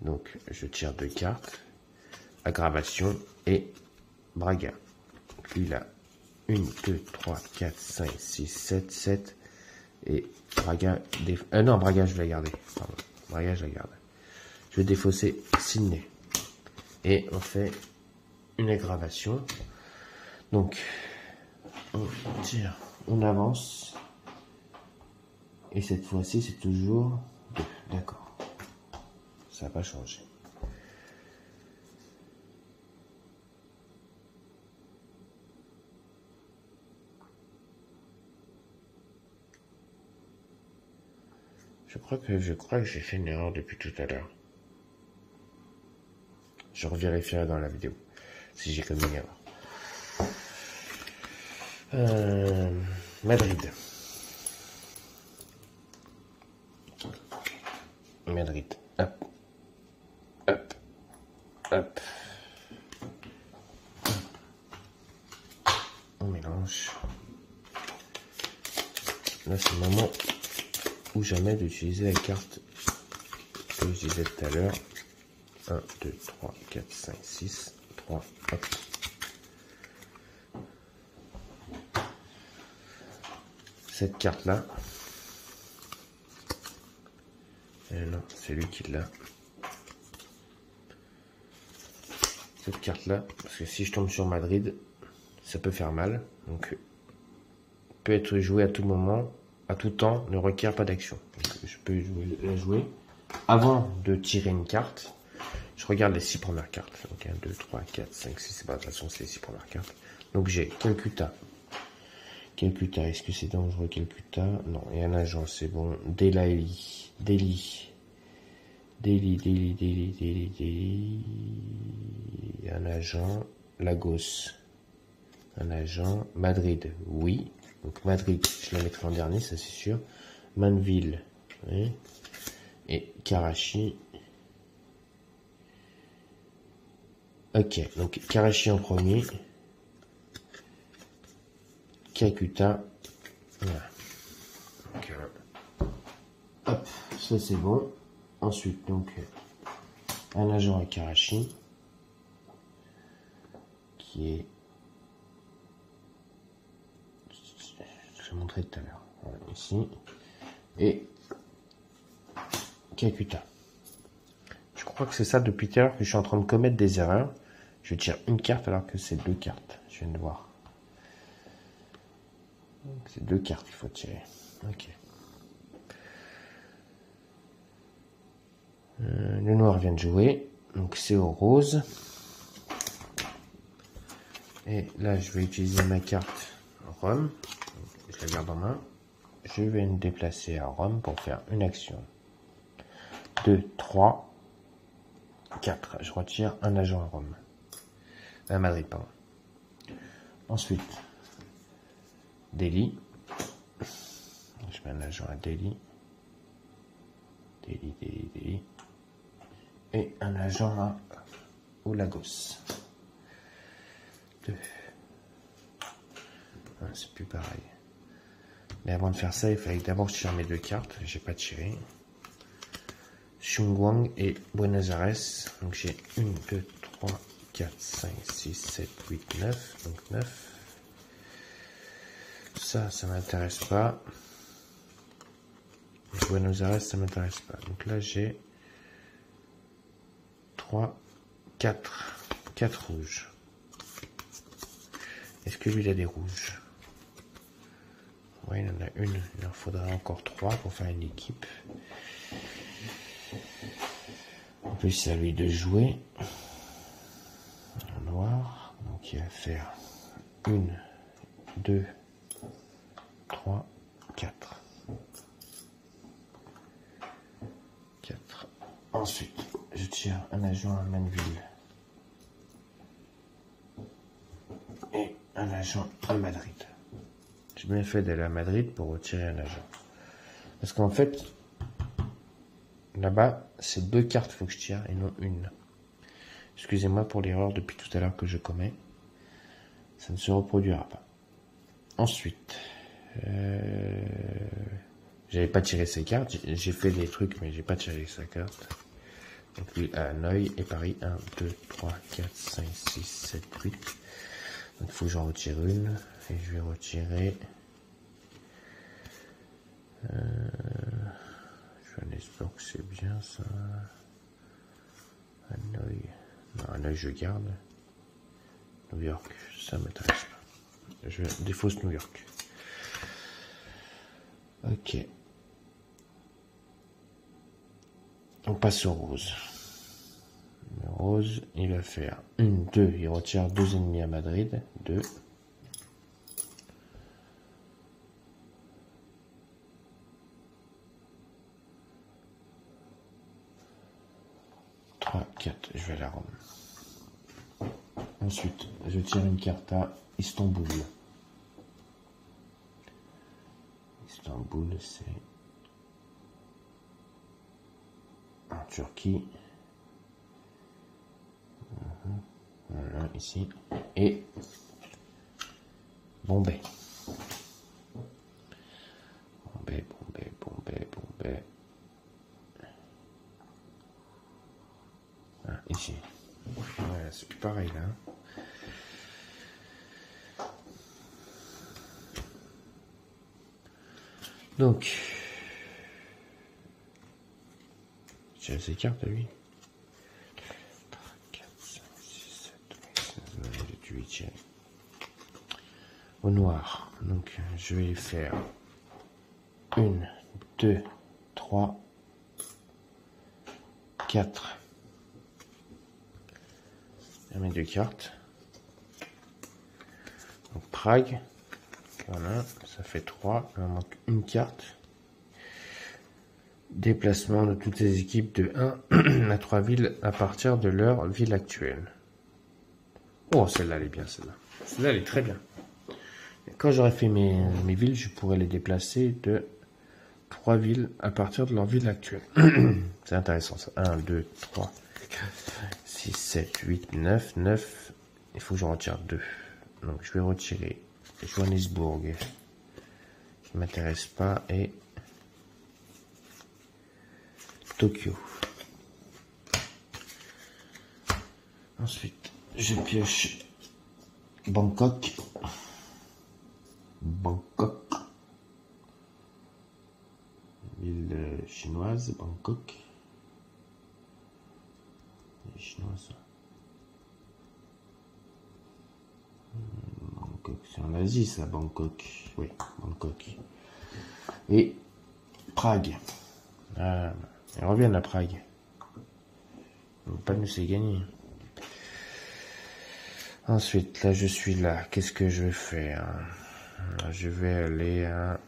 donc, je tire 2 cartes. Aggravation et Braga. Donc, lui, là, 1, 2, 3, 4, 5, 6, 7, 7. Et Braga, non, Braga, je vais la garder. Pardon. Braga, je la garde. Je vais défausser Sydney. Et on fait une aggravation. Donc, on tire, on avance. Et cette fois-ci, c'est toujours 2. D'accord. Ça n'a pas changé. Je crois que j'ai fait une erreur depuis tout à l'heure. Je revérifierai dans la vidéo si j'ai commis une erreur. Madrid. Madrid. Hop. Hop. Hop. On mélange. Là, c'est le moment ou jamais d'utiliser la carte que je disais tout à l'heure. 1, 2, 3, 4, 5, 6, 3, hop. Cette carte-là. Non, c'est lui qui l'a. Cette carte-là, parce que si je tombe sur Madrid, ça peut faire mal. Donc, peut être joué à tout moment, à tout temps, ne requiert pas d'action. Je peux la jouer avant de tirer une carte. Je regarde les 6 premières cartes. Donc 1, 2, 3, 4, 5, 6. De toute façon, c'est les 6 premières cartes. Donc j'ai Calcutta. Calcutta, est-ce que c'est dangereux Calcutta? Non, il y a un agent, c'est bon. Delhi. Un agent. Lagos. Un agent. Madrid, oui. Donc Madrid, je la mettrai en dernier, ça c'est sûr. Manville. Oui. Et Karachi. Ok, donc Karachi en premier. Calcutta. Voilà. Donc, hop, ça c'est bon. Ensuite, donc, un agent à Karachi. Qui est... Je vais montrer tout à l'heure. Voilà, ici. Et Calcutta. Je crois que c'est ça depuis tout à l'heure que je suis en train de commettre des erreurs. Je tire une carte alors que c'est 2 cartes. Je viens de voir. C'est 2 cartes qu'il faut tirer. Ok. Le noir vient de jouer. Donc c'est au rose. Et là, je vais utiliser ma carte Rome. Je la garde en main. Je vais me déplacer à Rome pour faire une action. 2, 3, 4. Je retire un agent à Rome. À Madrid, pardon. Ensuite, Delhi. Je mets un agent à Delhi. Delhi. Et un agent à Lagos. 2. Ah, c'est plus pareil. Mais avant de faire ça, il fallait que d'abord je tire mes 2 cartes. J'ai pas tiré. Xinguang et Buenos Aires. Donc j'ai 1, 2, 3, 4, 5, 6, 7, 8, 9. Donc 9. Ça m'intéresse pas. Buenos Aires, ça m'intéresse pas. Donc là, j'ai 3, 4. 4 rouges. Est-ce que lui, il a des rouges? Oui, il en a une. Il en faudra encore 3 pour faire une équipe. En plus, c'est à lui de jouer. En noir. Donc, il va faire 1, 2, 3, 4. 4. Ensuite, je tire un agent à Manville. Et un agent à Madrid. J'ai bien fait d'aller à Madrid pour retirer un agent. Parce qu'en fait, là-bas, c'est 2 cartes qu'il faut que je tire et non une. Excusez-moi pour l'erreur depuis tout à l'heure que je commets. Ça ne se reproduira pas. Ensuite, j'avais pas tiré ses cartes. J'ai fait des trucs, mais j'ai pas tiré sa carte. Donc lui a un œil et Paris 1, 2, 3, 4, 5, 6, 7, 8. Donc il faut que j'en retire une. Et je vais retirer... Johannesburg, c'est bien ça. Hanoï. Non, Hanoï, je garde. New York, ça m'intéresse pas. Je défausse New York. Ok. On passe au rose. Le rose, il va faire 1, 2, il retire 2 ennemis à Madrid, 2. 3, 4, je vais la rendre. Ensuite, je tire une carte à Istanbul. Istanbul, c'est en Turquie. Voilà, ici. Et Bombay. Bombay, Bombay, Bombay, Bombay. Ah, ici. Voilà, c'est plus pareil là. Donc, j'ai ces cartes à lui. 3, 4, 5, 6, 7, 8, 9, au noir. Donc, je vais faire 1, 2, 3, 4. Je mets 2 cartes. Donc, Prague. Voilà, ça fait 3. Il en manque une carte. Déplacement de toutes les équipes de 1 à 3 villes à partir de leur ville actuelle. Oh, celle-là, elle est bien, celle-là. Celle-là, elle est très bien. Quand j'aurai fait mes villes, je pourrais les déplacer de 3 villes à partir de leur ville actuelle. C'est intéressant, ça. 1, 2, 3, 4, 6, 7, 8, 9. 9. Il faut que j'en retire 2. Donc, je vais retirer Johannesburg, qui m'intéresse pas, et Tokyo. Ensuite, je pioche Bangkok. Bangkok. Ville chinoise, Bangkok. Elle est chinoise. Bangkok, c'est en Asie ça, Bangkok. Oui, Bangkok. Et Prague. Ah, ils reviennent à Prague. Ils vont pas nous laisser gagner. Ensuite, là, je suis là. Qu'est-ce que je vais faire? Je vais aller à...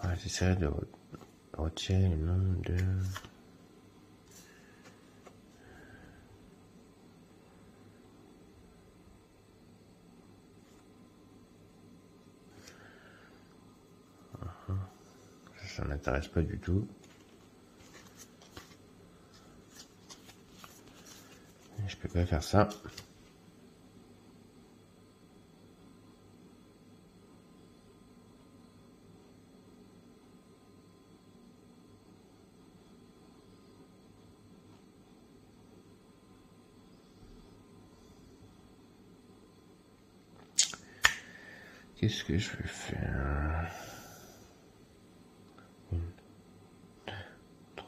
Ouais, j'essaierai de retirer le nom de... Ça m'intéresse pas du tout. Je peux pas faire ça. Qu'est-ce que je vais faire? 1, 2, 3.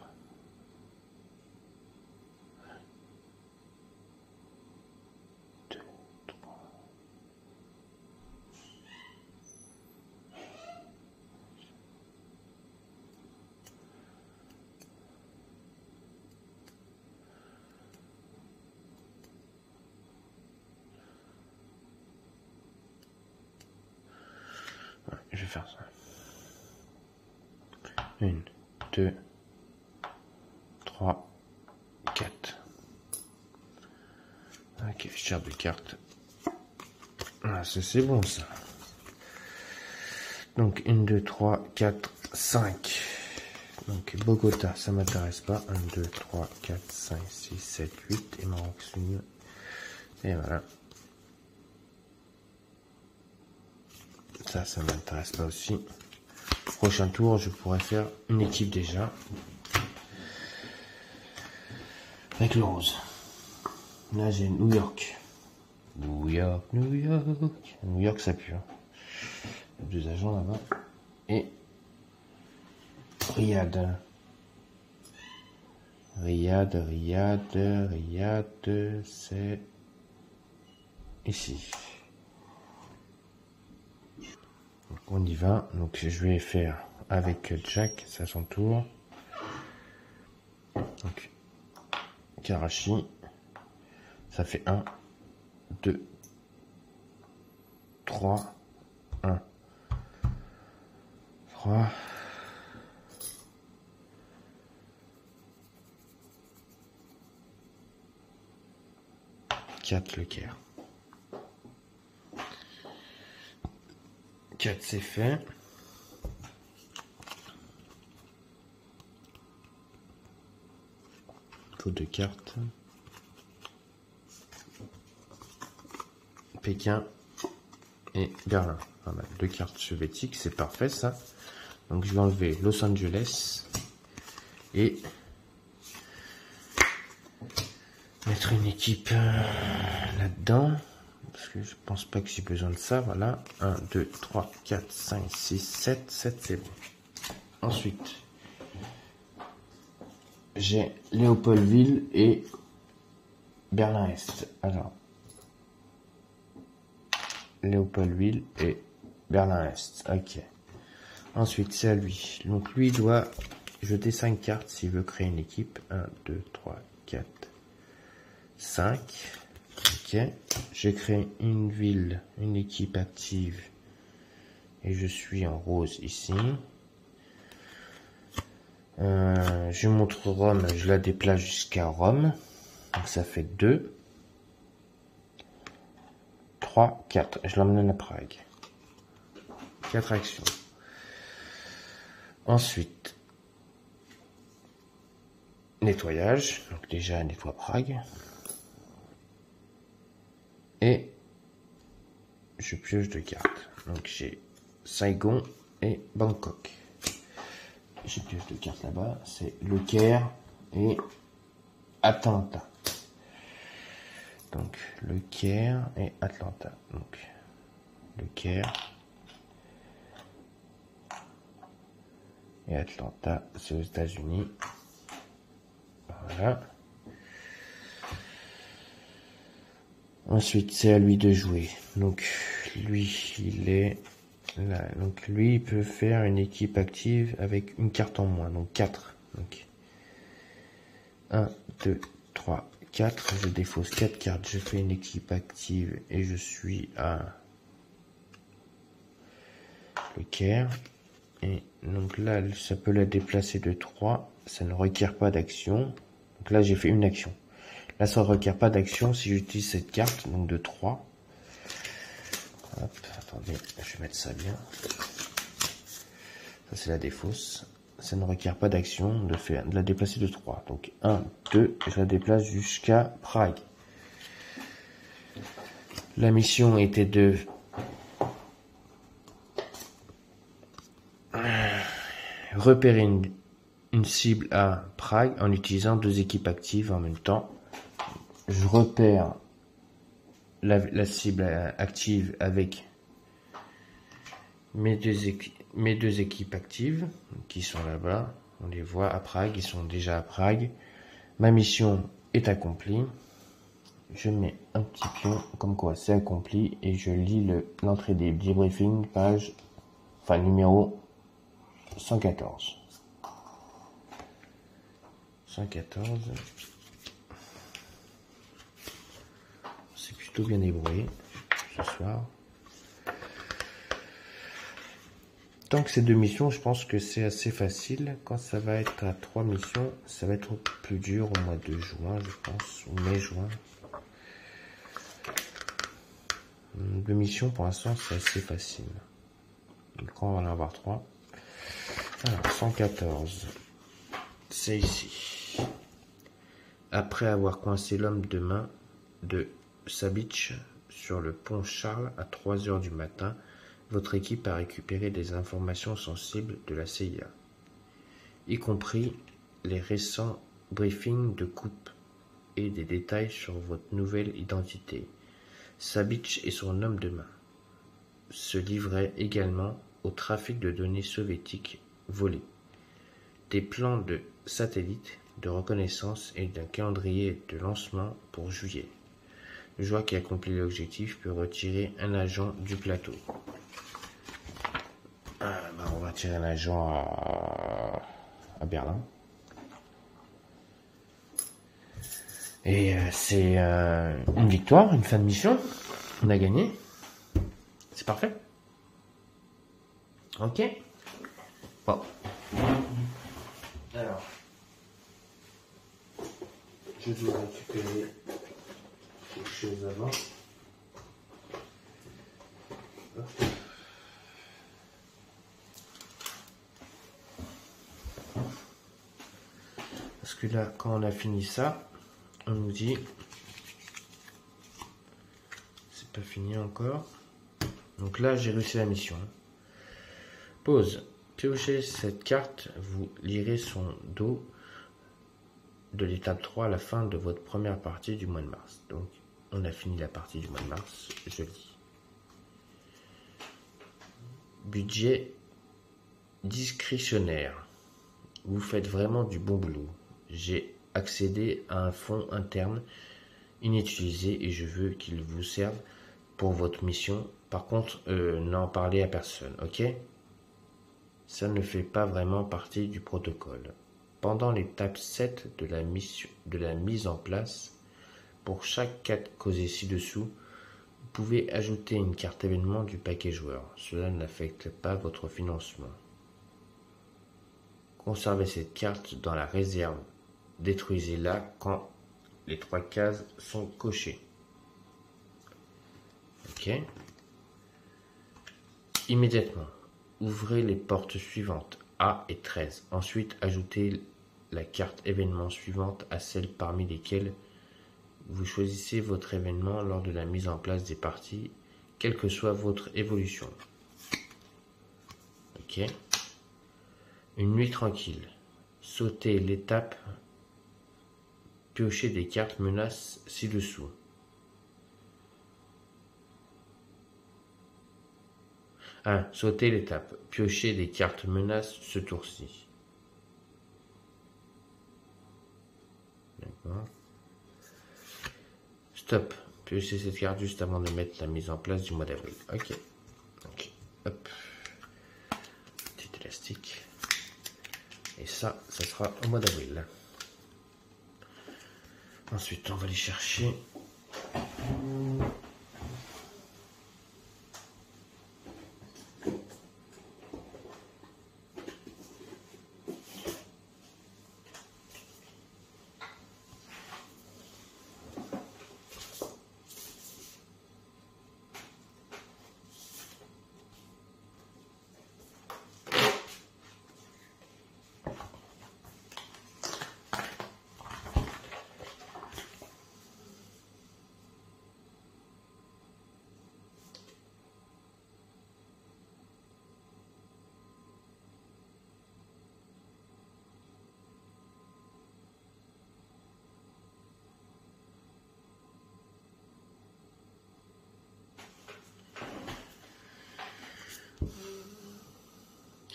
Ouais, je vais faire ça. 1, 2, 3, 4. Ok, je tire 2 cartes. Ah, c'est bon ça. Donc 1, 2, 3, 4, 5. Donc Bogota, ça m'intéresse pas. 1, 2, 3, 4, 5, 6, 7, 8. Et Maroc Sud. Et voilà. Ça m'intéresse pas aussi. Prochain tour, je pourrais faire une équipe déjà. Avec le rose. Là, j'ai New York. New York, New York. New York, ça pue. Hein. Il y a 2 agents là-bas. Et Riyad. Riyad, c'est ici. On y va. Donc je vais faire avec Jack, c'est à son tour. Donc Karachi, ça fait 1, 2, 3, 1, 3, 4 le Caire. 4 c'est fait. Faut 2 cartes. Pékin et Berlin. Voilà, 2 cartes soviétiques, c'est parfait ça. Donc je vais enlever Los Angeles et mettre une équipe là-dedans. Parce que je pense pas que j'ai besoin de ça. Voilà. 1, 2, 3, 4, 5, 6, 7. 7 c'est bon. Ensuite, j'ai Léopoldville et Berlin-Est. Alors, Léopoldville et Berlin-Est. Ok. Ensuite, c'est à lui. Donc, lui doit jeter 5 cartes s'il veut créer une équipe. 1, 2, 3, 4, 5. Ok. J'ai créé une ville, une équipe active. Et je suis en rose ici. Je montre Rome, je la déplace jusqu'à Rome. Donc ça fait 2, 3, 4. Je l'emmène à Prague. 4 actions. Ensuite, nettoyage. Donc déjà, nettoie Prague. Et je pioche 2 cartes. Donc j'ai Saigon et Bangkok. J'ai pioche 2 cartes là-bas. C'est Le Caire et Atlanta. Donc Le Caire et Atlanta. Donc Le Caire et Atlanta, c'est aux États-Unis. Voilà. Ensuite, c'est à lui de jouer. Donc lui, il est là. Donc lui, il peut faire une équipe active avec une carte en moins. Donc 4. Donc 1, 2, 3, 4. Je défausse 4 cartes. Je fais une équipe active et je suis à Le Caire. Et donc là, ça peut la déplacer de 3. Ça ne requiert pas d'action. Donc là, j'ai fait une action. Là, ça ne requiert pas d'action si j'utilise cette carte, donc de 3. Hop, attendez, je vais mettre ça bien. Ça, c'est la défausse. Ça ne requiert pas d'action de la déplacer de 3. Donc 1, 2, je la déplace jusqu'à Prague. La mission était de repérer une cible à Prague en utilisant 2 équipes actives en même temps. Je repère la cible active avec mes deux équipes actives qui sont là-bas. On les voit à Prague, ils sont déjà à Prague. Ma mission est accomplie. Je mets un petit pion comme quoi c'est accompli et je lis l'entrée des debriefings, numéro 114. 114. C'est plutôt bien débrouillé ce soir. Tant que c'est 2 missions, je pense que c'est assez facile. Quand ça va être à 3 missions, ça va être plus dur au mois de juin, je pense, ou mai-juin. 2 missions, pour l'instant, c'est assez facile. Donc, on va en avoir 3. Alors, 114. C'est ici. Après avoir coincé l'homme de main de Sabitch sur le pont Charles à 3 h du matin, votre équipe a récupéré des informations sensibles de la CIA, y compris les récents briefings de coupe et des détails sur votre nouvelle identité. Sabitch et son homme de main se livraient également au trafic de données soviétiques volées, des plans de satellites de reconnaissance et d'un calendrier de lancement pour juillet. Joie qui accomplit l'objectif peut retirer un agent du plateau. attirer un agent à Berlin. Et c'est une victoire, une fin de mission. On a gagné. C'est parfait. Ok. Bon. Alors. Je dois récupérer quelque chose avant. Hop. Parce que là, quand on a fini ça, on nous dit, c'est pas fini encore. Donc là, j'ai réussi la mission. Pause. Piochez cette carte, vous lirez son dos de l'étape 3 à la fin de votre première partie du mois de mars. Donc, on a fini la partie du mois de mars, je lis. Budget discrétionnaire. Vous faites vraiment du bon boulot. J'ai accédé à un fonds interne inutilisé et je veux qu'il vous serve pour votre mission. Par contre, n'en parlez à personne, ok? Ça ne fait pas vraiment partie du protocole. Pendant l'étape 7 de la mise en place, pour chaque cas causé ci-dessous, vous pouvez ajouter une carte événement du paquet joueur. Cela n'affecte pas votre financement. Conservez cette carte dans la réserve. Détruisez-la quand les 3 cases sont cochées. Ok. Immédiatement, ouvrez les portes suivantes, A et 13. Ensuite, ajoutez la carte événement suivante à celle parmi lesquelles vous choisissez votre événement lors de la mise en place des parties, quelle que soit votre évolution. Ok. Une nuit tranquille. Sautez l'étape. Piochez des cartes menaces ci-dessous. Sautez l'étape. Piochez des cartes menaces ce tour-ci. D'accord. Stop. Piochez cette carte juste avant de mettre la mise en place du mois d'avril. Ok. Ok. Hop. Petit élastique. Et ça sera au mois d'avril. Ensuite, on va aller chercher.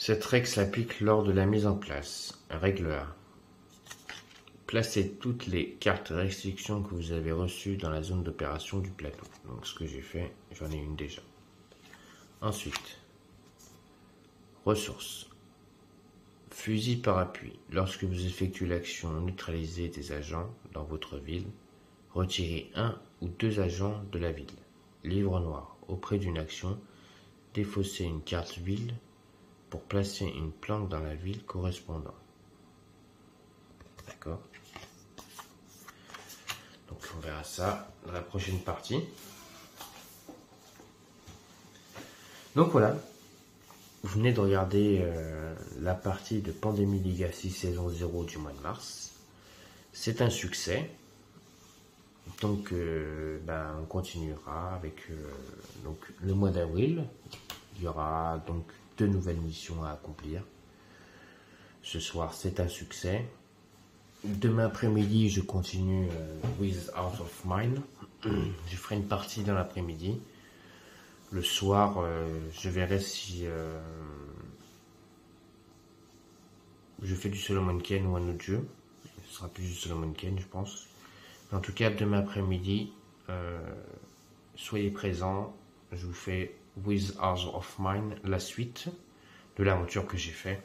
Cette règle s'applique lors de la mise en place. Règle 1. Placez toutes les cartes restrictions que vous avez reçues dans la zone d'opération du plateau. Donc ce que j'ai fait, j'en ai une déjà. Ensuite, ressources. Fusil parapluie. Lorsque vous effectuez l'action neutraliser des agents dans votre ville, retirez 1 ou 2 agents de la ville. Livre noir. Auprès d'une action, défaussez une carte ville pour placer une planque dans la ville correspondante. D'accord. Donc on verra ça dans la prochaine partie. Donc voilà, vous venez de regarder la partie de Pandémie Legacy saison 0 du mois de mars. C'est un succès. Donc on continuera avec donc, le mois d'avril. Il y aura donc 2 nouvelles missions à accomplir. Ce soir, c'est un succès. Demain après-midi, je continue With Out of Mine. Je ferai une partie dans l'après-midi. Le soir, je verrai si je fais du Solomon Kane ou un autre jeu. Ce sera plus du Solomon Kane, je pense. Mais en tout cas, demain après-midi, soyez présents. Je vous fais With Out of Mine, la suite, de l'aventure que j'ai fait.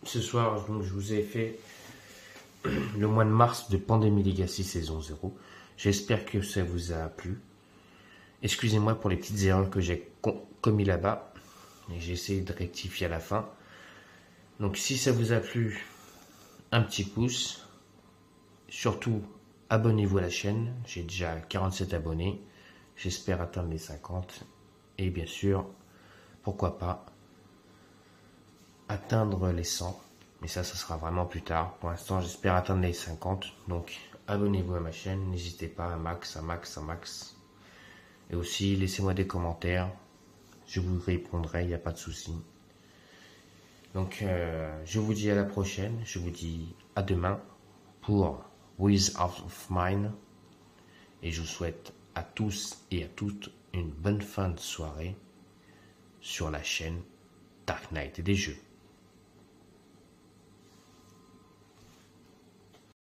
Ce soir, donc, je vous ai fait le mois de mars de Pandemic Legacy saison 0. J'espère que ça vous a plu. Excusez-moi pour les petites erreurs que j'ai commises là-bas. Et j'ai essayé de rectifier à la fin. Donc si ça vous a plu, un petit pouce. Surtout, abonnez-vous à la chaîne. J'ai déjà 47 abonnés. J'espère atteindre les 50. Et bien sûr, pourquoi pas atteindre les 100. Mais ça sera vraiment plus tard. Pour l'instant, j'espère atteindre les 50. Donc, abonnez-vous à ma chaîne. N'hésitez pas, un max. Et aussi, laissez-moi des commentaires. Je vous répondrai, il n'y a pas de souci. Donc, je vous dis à la prochaine. Je vous dis à demain pour With of Mine. Et je vous souhaite à tous et à toutes une bonne fin de soirée sur la chaîne Dark Knight et des jeux.